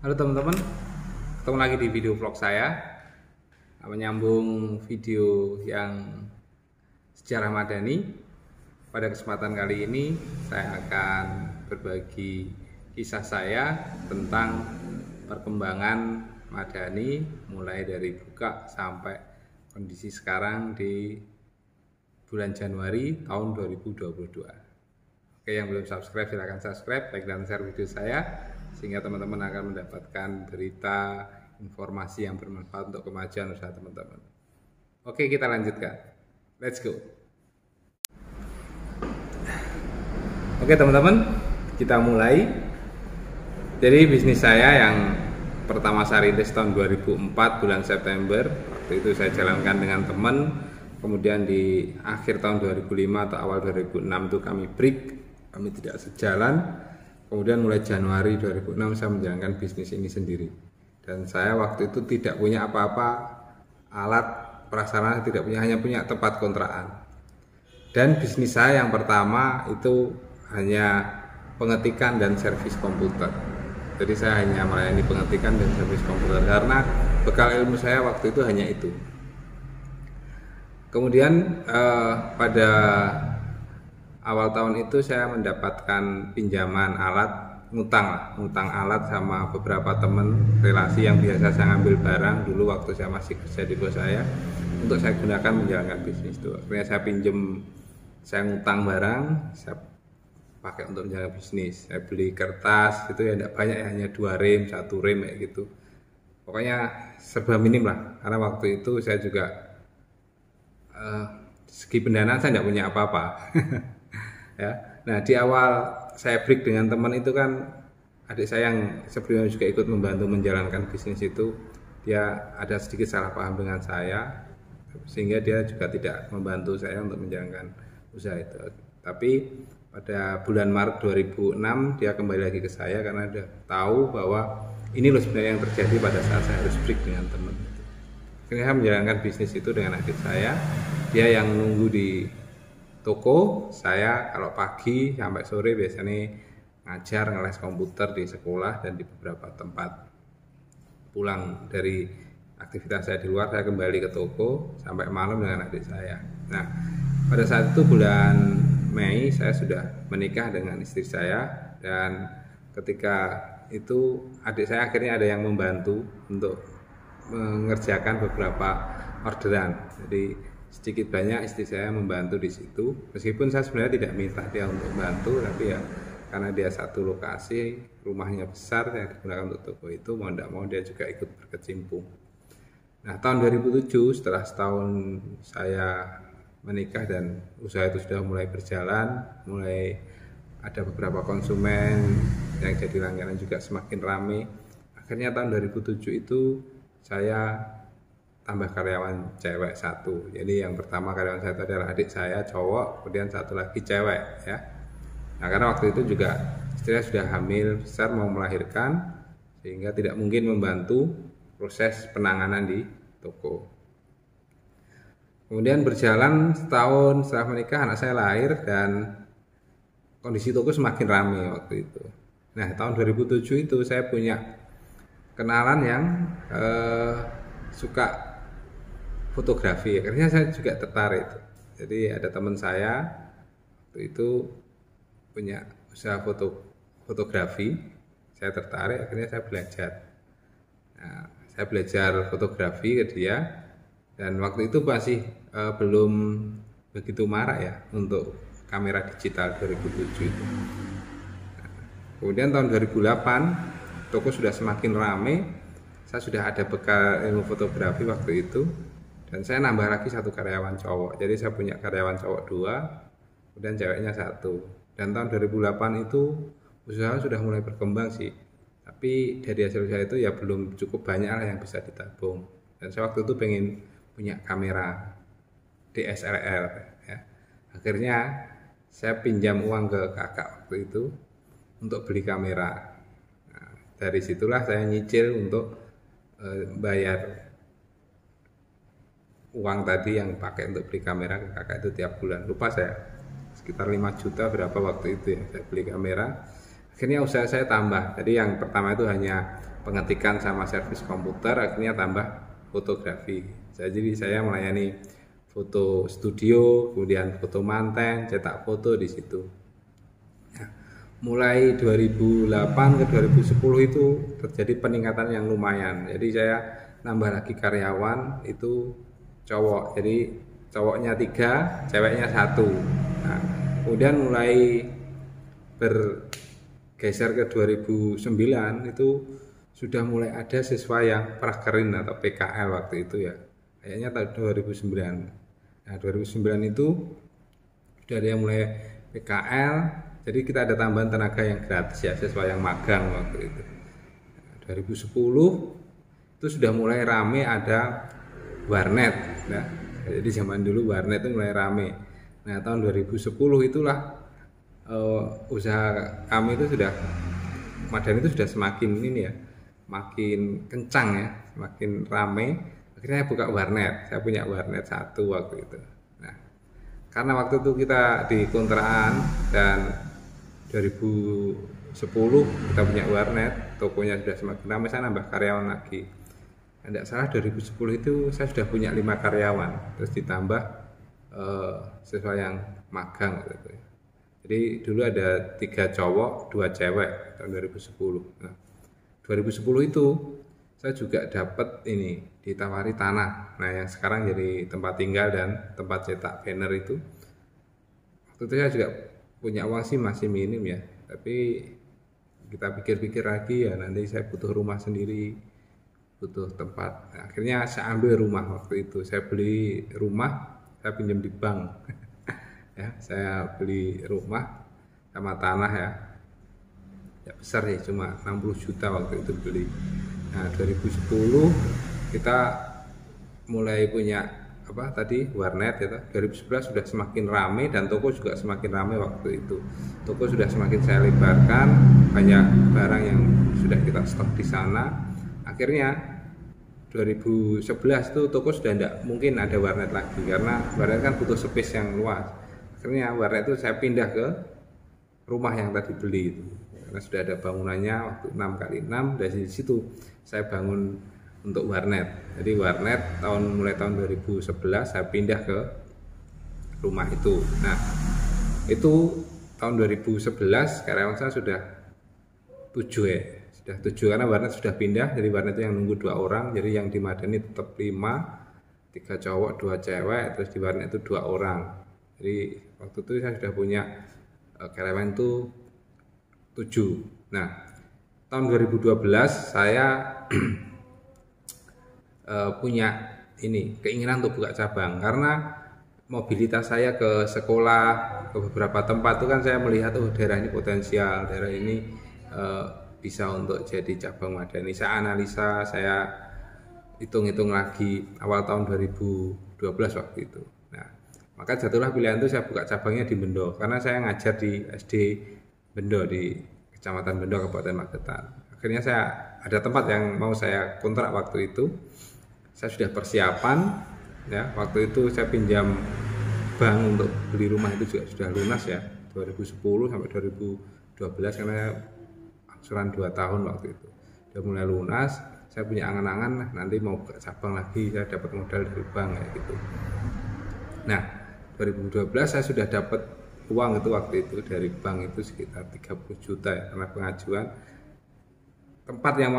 Halo teman-teman, ketemu lagi di video vlog saya. Menyambung video yang sejarah Madani. Pada kesempatan kali ini saya akan berbagi kisah saya tentang perkembangan Madani mulai dari buka sampai kondisi sekarang di bulan Januari tahun 2022. Oke, yang belum subscribe silahkan subscribe, like dan share video saya sehingga teman-teman akan mendapatkan berita, informasi yang bermanfaat untuk kemajuan usaha teman-teman. Oke, kita lanjutkan. Let's go. Oke teman-teman, kita mulai. Jadi bisnis saya yang pertama saya rintis tahun 2004 bulan September. Waktu itu saya jalankan dengan teman. Kemudian di akhir tahun 2005 atau awal 2006 itu kami break, kami tidak sejalan. Kemudian mulai Januari 2006 saya menjalankan bisnis ini sendiri. Dan saya waktu itu tidak punya apa-apa, alat prasarana tidak punya, hanya punya tempat kontrakan. Dan bisnis saya yang pertama itu hanya pengetikan dan servis komputer. Jadi saya hanya melayani pengetikan dan servis komputer karena bekal ilmu saya waktu itu hanya itu. Kemudian pada awal tahun itu saya mendapatkan pinjaman alat, ngutang alat sama beberapa teman relasi yang biasa saya ngambil barang dulu waktu saya masih kerja di bos saya untuk saya gunakan menjalankan bisnis itu. Akhirnya saya ngutang barang, saya pakai untuk menjalankan bisnis. Saya beli kertas itu ya tidak banyak ya, hanya 2 rem, 1 rem kayak gitu. Pokoknya serba minim lah karena waktu itu saya juga segi pendanaan saya tidak punya apa-apa. Ya. Nah di awal saya break dengan teman itu kan adik saya yang sebelumnya juga ikut membantu menjalankan bisnis itu, dia ada sedikit salah paham dengan saya sehingga dia juga tidak membantu saya untuk menjalankan usaha itu. Tapi pada bulan Maret 2006 dia kembali lagi ke saya karena dia tahu bahwa ini loh sebenarnya yang terjadi pada saat saya harus break dengan teman. Akhirnya saya menjalankan bisnis itu dengan adik saya, dia yang nunggu di toko, saya kalau pagi sampai sore biasanya ngajar ngeles komputer di sekolah dan di beberapa tempat. Pulang dari aktivitas saya di luar, saya kembali ke toko sampai malam dengan adik saya. Nah, pada saat itu bulan Mei saya sudah menikah dengan istri saya, dan ketika itu adik saya akhirnya ada yang membantu untuk mengerjakan beberapa orderan. Jadi sedikit banyak istri saya membantu di situ, meskipun saya sebenarnya tidak minta dia untuk bantu, tapi ya karena dia satu lokasi, rumahnya besar yang digunakan untuk toko itu, mau tidak mau dia juga ikut berkecimpung. Nah tahun 2007 setelah setahun saya menikah dan usaha itu sudah mulai berjalan, mulai ada beberapa konsumen yang jadi langganan juga semakin ramai. Akhirnya tahun 2007 itu saya tambah karyawan cewek 1. Jadi yang pertama karyawan saya itu adalah adik saya cowok, kemudian 1 lagi cewek ya. Nah karena waktu itu juga istri saya sudah hamil besar mau melahirkan, sehingga tidak mungkin membantu proses penanganan di toko. Kemudian berjalan setahun setelah menikah anak saya lahir dan kondisi toko semakin ramai waktu itu. Nah tahun 2007 itu saya punya kenalan yang suka fotografi, akhirnya saya juga tertarik. Jadi ada teman saya waktu itu punya usaha fotografi, saya tertarik, akhirnya saya belajar. Nah, saya belajar fotografi ke dia, dan waktu itu masih belum begitu marak ya untuk kamera digital 2007 itu. Nah, kemudian tahun 2008 toko sudah semakin ramai, saya sudah ada bekal ilmu fotografi waktu itu. Dan saya nambah lagi 1 karyawan cowok. Jadi saya punya karyawan cowok 2, kemudian ceweknya 1. Dan tahun 2008 itu usaha sudah mulai berkembang sih. Tapi dari hasil usaha itu ya belum cukup banyak lah yang bisa ditabung. Dan saya waktu itu pengen punya kamera DSLR ya. Akhirnya saya pinjam uang ke kakak waktu itu untuk beli kamera. Nah, dari situlah saya nyicil untuk bayar uang tadi yang pakai untuk beli kamera ke kakak itu tiap bulan. Lupa saya, sekitar 5 juta berapa waktu itu ya saya beli kamera. Akhirnya usaha saya tambah. Jadi yang pertama itu hanya pengetikan sama servis komputer, akhirnya tambah fotografi. Jadi saya melayani foto studio, kemudian foto manten, cetak foto di situ. Mulai 2008 ke 2010 itu terjadi peningkatan yang lumayan. Jadi saya nambah lagi karyawan itu cowok. Jadi cowoknya 3, ceweknya 1. Nah, kemudian mulai bergeser ke 2009 itu sudah mulai ada siswa yang prakerin atau PKL waktu itu ya. Kayaknya tahun 2009. Nah, 2009 itu sudah ada yang mulai PKL. Jadi kita ada tambahan tenaga yang gratis ya, siswa yang magang waktu itu. 2010 itu sudah mulai rame ada warnet. Nah, jadi zaman dulu warnet itu mulai rame. Nah, tahun 2010 itulah usaha kami itu sudah Madani itu sudah semakin ini ya, makin kencang ya, makin rame. Akhirnya saya buka warnet. Saya punya warnet 1 waktu itu. Nah, karena waktu itu kita di kontrakan dan 2010 kita punya warnet, tokonya sudah semakin ramai, saya nambah karyawan lagi. Tidak salah 2010 itu saya sudah punya 5 karyawan, terus ditambah siswa yang magang gitu. Jadi dulu ada 3 cowok, 2 cewek tahun 2010. Nah, 2010 itu saya juga dapat ini ditawari tanah. Nah, yang sekarang jadi tempat tinggal dan tempat cetak banner itu. Waktu itu saya juga punya uang sih masih minim ya, tapi kita pikir-pikir lagi ya, nanti saya butuh rumah sendiri, butuh tempat. Nah, akhirnya saya ambil rumah waktu itu. Saya beli rumah, saya pinjam di bank. Ya, saya beli rumah sama tanah ya. Ya besar ya, cuma 60 juta waktu itu beli. Nah, 2010 kita mulai punya warnet ya. 2011 sudah semakin ramai dan toko juga semakin ramai waktu itu. Toko sudah semakin saya lebarkan, banyak barang yang sudah kita stok di sana. Akhirnya 2011 itu toko sudah tidak mungkin ada warnet lagi karena warnet kan butuh space yang luas. Akhirnya warnet itu saya pindah ke rumah yang tadi beli itu. Karena sudah ada bangunannya waktu 6x6, dari situ saya bangun untuk warnet. Jadi warnet mulai tahun 2011 saya pindah ke rumah itu. Nah, itu tahun 2011 karyawan saya sudah 7 ya. Sudah 7 karena warnet sudah pindah, jadi warnet itu yang nunggu 2 orang. Jadi yang di Madani tetap 5, 3 cowok, 2 cewek, terus di warnet itu 2 orang. Jadi waktu itu saya sudah punya karyawan itu 7. Nah, tahun 2012 saya punya keinginan untuk buka cabang karena mobilitas saya ke sekolah, ke beberapa tempat itu kan saya melihat daerah ini potensial, daerah ini bisa untuk jadi cabang Madani. Saya analisa, saya hitung-hitung lagi awal tahun 2012 waktu itu. Nah, maka jatuhlah pilihan itu saya buka cabangnya di Bendo karena saya ngajar di SD Bendo di Kecamatan Bendo, Kabupaten Magetan. Akhirnya saya ada tempat yang mau saya kontrak waktu itu. Saya sudah persiapan ya, waktu itu saya pinjam bank untuk beli rumah itu juga sudah lunas ya, 2010 sampai 2012 karena angsuran 2 tahun waktu itu sudah mulai lunas. Saya punya angan-angan nanti mau buka cabang lagi, saya dapat modal dari bank kayak gitu. Nah, 2012 saya sudah dapat uang itu waktu itu dari bank itu sekitar 30 juta ya, karena pengajuan tempat yang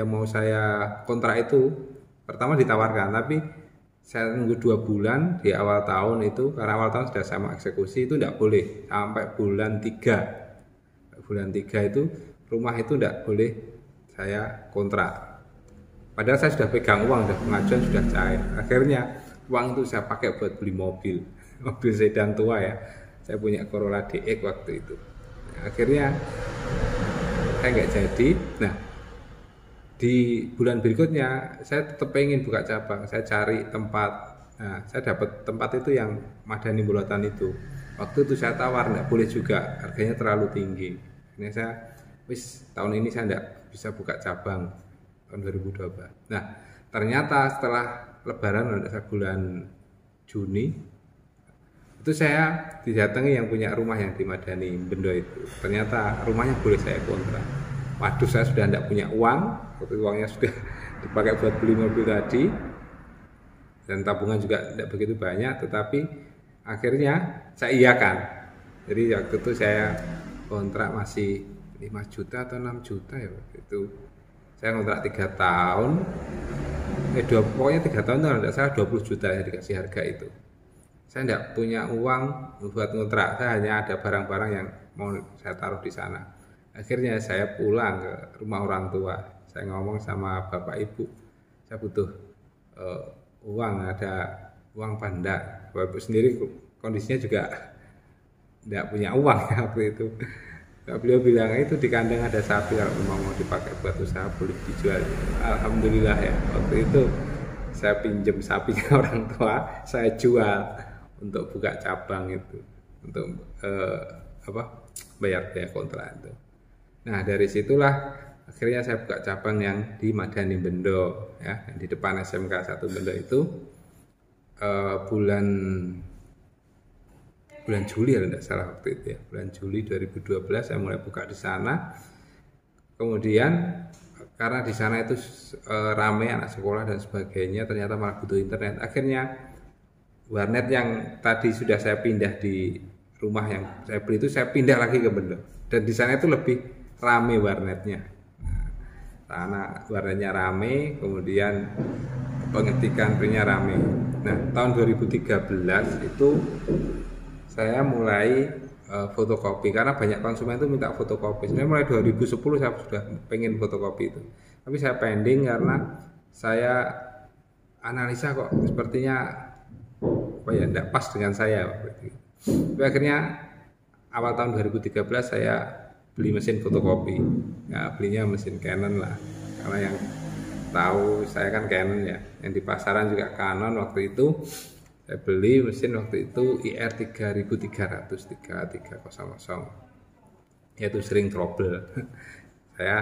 mau saya kontrak itu pertama ditawarkan, tapi saya nunggu 2 bulan di awal tahun itu karena awal tahun sudah saya mau eksekusi, itu tidak boleh sampai bulan 3 itu rumah itu tidak boleh saya kontrak, padahal saya sudah pegang uang, sudah pengajuan sudah cair. Akhirnya uang itu saya pakai buat beli mobil sedan tua ya, saya punya Corolla DX waktu itu. Akhirnya saya nggak jadi. Nah, di bulan berikutnya saya tetap pengen buka cabang, saya cari tempat. Nah, saya dapat tempat itu yang Madani Bulatan itu. Waktu itu saya tawar, nggak boleh juga, harganya terlalu tinggi. Ini saya tahun ini saya nggak bisa buka cabang tahun 2012. Nah, ternyata setelah Lebaran ada bulan Juni Itu saya didatangi yang punya rumah yang di Madani Bendo itu. Ternyata rumahnya boleh saya kontrak. Waduh, saya sudah tidak punya uang, waktu uangnya sudah dipakai buat beli mobil tadi, dan tabungan juga tidak begitu banyak, tetapi akhirnya saya iakan. Jadi waktu itu saya kontrak masih 5 juta atau 6 juta ya waktu itu. Saya kontrak 3 tahun, pokoknya 3 tahun kalau tidak salah 20 juta ya dikasih harga itu. Saya tidak punya uang buat kontrak, saya hanya ada barang-barang yang mau saya taruh di sana. Akhirnya saya pulang ke rumah orang tua, saya ngomong sama bapak ibu, saya butuh uang, ada uang apa enggak. Bapak ibu sendiri kondisinya juga tidak punya uang ya waktu itu. Beliau bilang itu di kandang ada sapi, kalau memang mau dipakai buat usaha boleh dijual. Alhamdulillah ya, waktu itu saya pinjam sapinya orang tua, saya jual untuk buka cabang itu, untuk bayar biaya kontrak itu. Nah dari situlah akhirnya saya buka cabang yang di Madani Bendo ya, yang di depan SMK 1 Bendo itu. Bulan Juli ya tidak salah waktu itu ya, bulan Juli 2012 saya mulai buka di sana. Kemudian karena di sana itu ramai anak sekolah dan sebagainya, ternyata malah butuh internet. Akhirnya warnet yang tadi sudah saya pindah di rumah yang saya beli itu, saya pindah lagi ke Bendo, dan di sana itu lebih ramai warnetnya. Karena warnetnya ramai, kemudian pengetikan printnya ramai. Nah tahun 2013 itu saya mulai fotokopi, karena banyak konsumen itu minta fotokopi. Sebenarnya mulai 2010 saya sudah pengen fotokopi itu, tapi saya pending karena saya analisa kok sepertinya tidak pas dengan saya. Tapi akhirnya awal tahun 2013 saya beli mesin fotokopi. Ya, belinya mesin Canon lah, karena yang tahu saya kan Canon ya, yang di pasaran juga Canon. Waktu itu saya beli mesin waktu itu IR 3300 yaitu sering trouble. Saya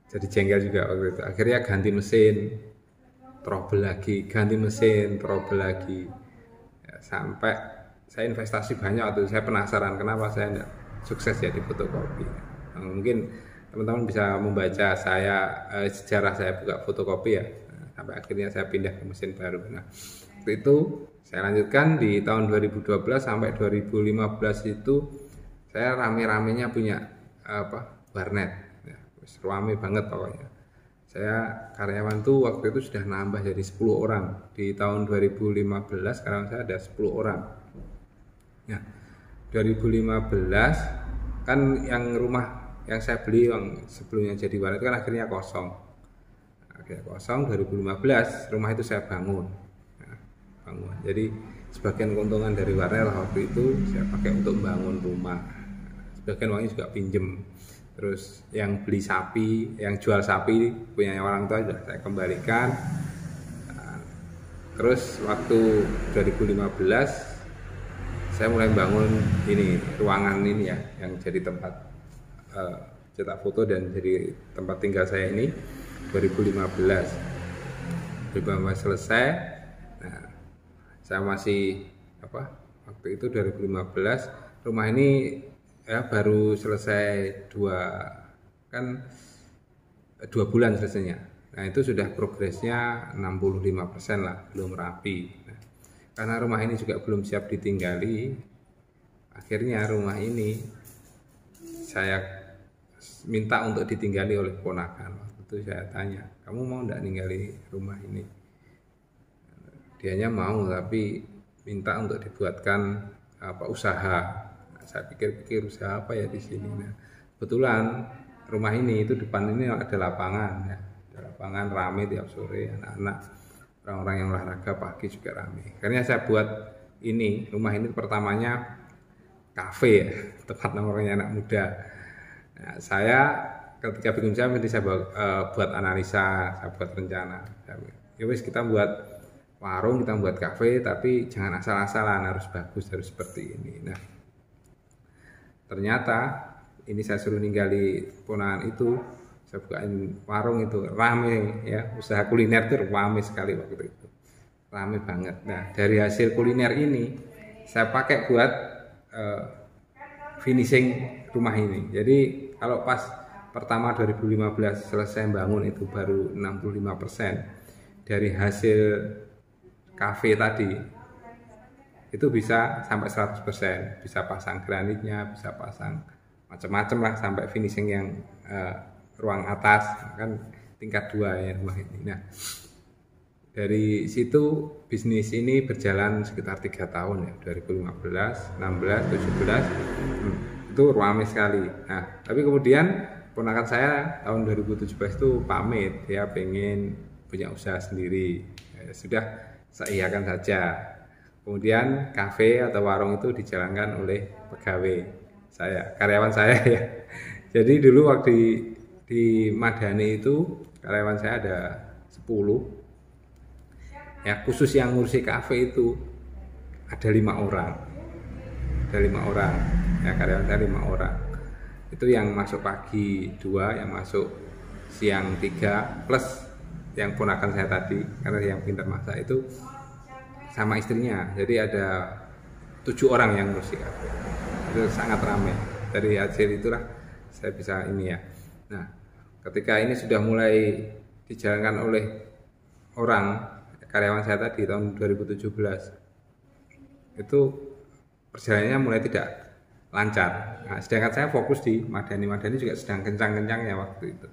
jadi jengkel juga waktu itu. Akhirnya ganti mesin, trouble lagi, ganti mesin, trouble lagi ya, sampai saya investasi banyak waktu itu. Saya penasaran kenapa saya tidak sukses ya di fotokopi. Nah, mungkin teman-teman bisa membaca sejarah saya buka fotokopi ya. Nah, sampai akhirnya saya pindah ke mesin baru. Nah waktu itu saya lanjutkan di tahun 2012 sampai 2015 itu saya rame-ramenya punya warnet ya, rame banget pokoknya. Saya karyawan tuh waktu itu sudah nambah jadi 10 orang di tahun 2015, sekarang saya ada 10 orang. Nah 2015 kan yang rumah yang saya beli yang sebelumnya jadi warnet kan akhirnya kosong. 2015 rumah itu saya bangun. Jadi sebagian keuntungan dari warnet waktu itu saya pakai untuk membangun rumah. Sebagian uangnya juga pinjem. Terus yang beli sapi, yang jual sapi punya orang tua sudah saya kembalikan. Terus waktu 2015 saya mulai bangun ini ruangan ini ya, yang jadi tempat cetak foto dan jadi tempat tinggal saya ini 2015 selesai. Nah, saya masih waktu itu 2015 rumah ini ya baru selesai 2 bulan selesainya. Nah itu sudah progresnya 65% lah, belum rapi. Nah, karena rumah ini juga belum siap ditinggali, akhirnya rumah ini saya minta untuk ditinggali oleh ponakan. Waktu itu saya tanya, kamu mau enggak ninggali rumah ini? Dianya mau, tapi minta untuk dibuatkan usaha. Nah, saya pikir-pikir usaha apa ya di sini. Nah, kebetulan rumah ini itu depan ini ada lapangan ya. Ada lapangan rame tiap sore, anak-anak, orang-orang yang olahraga pagi juga rame. Akhirnya saya buat ini, rumah ini pertamanya kafe ya, tempat nongkrongnya anak muda. Nah, saya ketika bikin usaha saya buat analisa, saya buat rencana. Ya wis kita buat warung, kita buat kafe, tapi jangan asal-asalan, harus bagus, harus seperti ini. Nah ternyata ini saya suruh ninggali ponakan itu, saya bukain warung itu rame ya, usaha kuliner itu rame sekali waktu itu, rame banget. Nah dari hasil kuliner ini saya pakai buat finishing rumah ini. Jadi kalau pas pertama 2015 selesai bangun itu baru 65% dari hasil kafe tadi, itu bisa sampai 100%, bisa pasang granitnya, bisa pasang macam-macam lah sampai finishing yang ruang atas, kan tingkat 2 ya rumah ini. Nah, dari situ bisnis ini berjalan sekitar 3 tahun ya, 2015, 16, 17, itu ramai sekali. Nah, tapi kemudian ponakan saya tahun 2017 itu pamit, dia pengen punya usaha sendiri. Ya, sudah saya iakan saja. Kemudian kafe atau warung itu dijalankan oleh pegawai saya, karyawan saya ya. Jadi dulu waktu di Madani itu karyawan saya ada 10. Ya, khusus yang ngurusi kafe itu ada 5 orang. Ada 5 orang. Ya, karyawan saya 5 orang. Itu yang masuk pagi 2, yang masuk siang 3, plus yang ponakan saya tadi, karena yang pintar masak itu sama istrinya. Jadi ada 7 orang yang ngurusi kafe. Itu sangat ramai. Dari hasil itulah saya bisa ini ya. Nah, ketika ini sudah mulai dijalankan oleh orang, karyawan saya tadi tahun 2017, itu perjalanannya mulai tidak lancar. Nah, sedangkan saya fokus di Madani. Madani juga sedang kencang-kencangnya waktu itu.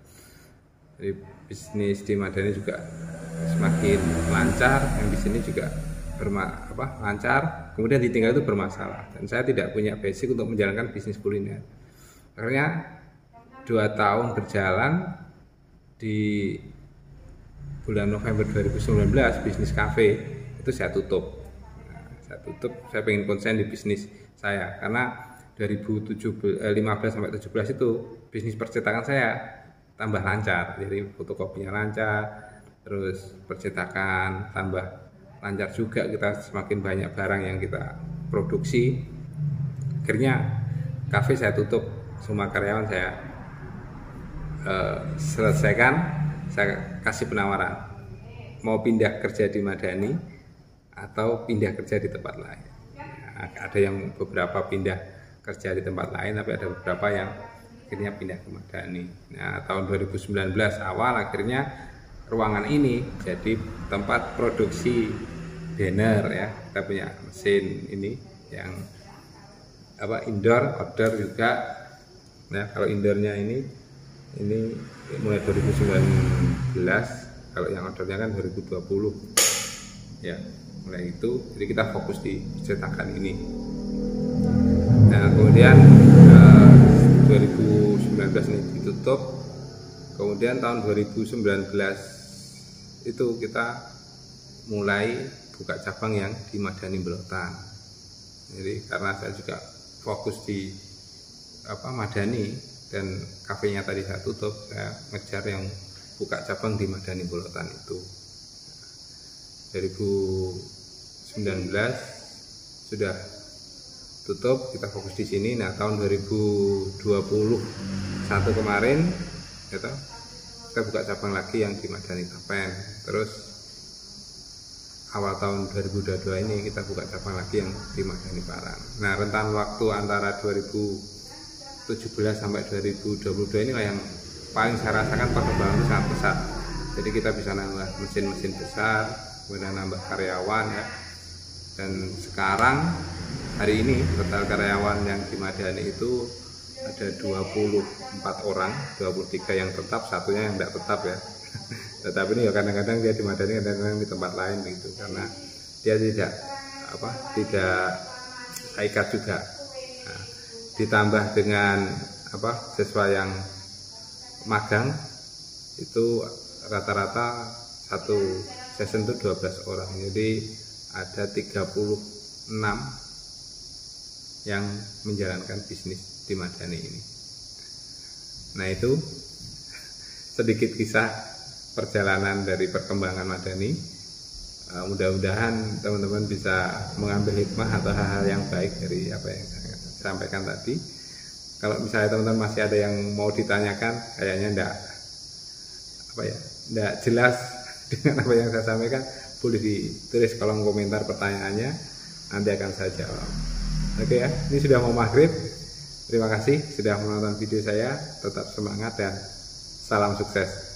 Jadi bisnis di Madani juga semakin lancar, yang di sini juga lancar. Kemudian ditinggal itu bermasalah, dan saya tidak punya basic untuk menjalankan bisnis kuliner. Akhirnya 2 tahun berjalan, di bulan November 2019 bisnis kafe itu saya tutup. Saya pengen konsen di bisnis saya, karena 2015 sampai 17 itu bisnis percetakan saya tambah lancar. Jadi fotokopinya lancar, terus percetakan tambah lancar juga, kita semakin banyak barang yang kita produksi. Akhirnya kafe saya tutup, semua karyawan saya selesaikan. Saya kasih penawaran mau pindah kerja di Madani atau pindah kerja di tempat lain. Nah, ada yang beberapa pindah kerja di tempat lain, tapi ada beberapa yang akhirnya pindah ke Madani. Nah, tahun 2019 awal akhirnya ruangan ini jadi tempat produksi banner ya. Kita punya mesin ini yang indoor, outdoor juga. Nah, kalau indoornya ini mulai 2019, kalau yang outdoornya kan 2020 ya, mulai itu. Jadi kita fokus di cetakan ini. Nah, kemudian 2019 ini ditutup. Kemudian tahun 2019 itu kita mulai buka cabang yang di Madani Belotan. Jadi karena saya juga fokus di Madani dan kafenya tadi saya tutup, saya ngejar yang buka cabang di Madani Belotan itu. 2019 sudah tutup, kita fokus di sini. Nah, tahun 2021 kemarin kita buka cabang lagi yang di Madani Tapen. Terus awal tahun 2022 ini kita buka cabang lagi yang di Madani Parang. Nah, rentan waktu antara 2017 sampai 2022 inilah yang paling saya rasakan perkembangan itu sangat pesat. Jadi kita bisa nambah mesin-mesin besar, kemudian nambah karyawan ya. Dan sekarang hari ini total karyawan yang di Madani itu ada 24 orang, 23 yang tetap, satunya yang tidak tetap ya. Tetapi ini ya kadang-kadang dia di Madani, kadang-kadang di tempat lain begitu, karena dia tidak ikat juga. Nah, ditambah dengan siswa yang magang itu rata-rata satu season itu 12 orang. Jadi ada 36 yang menjalankan bisnis di Madani ini. Nah, itu sedikit kisah perjalanan dari perkembangan Madani. Mudah-mudahan teman-teman bisa mengambil hikmah atau hal-hal yang baik dari apa yang saya sampaikan tadi. Kalau misalnya teman-teman masih ada yang mau ditanyakan, kayaknya enggak jelas dengan apa yang saya sampaikan, boleh ditulis kolom komentar pertanyaannya. nanti akan saya jawab. Oke ya, ini sudah mau maghrib. Terima kasih sudah menonton video saya. Tetap semangat dan salam sukses.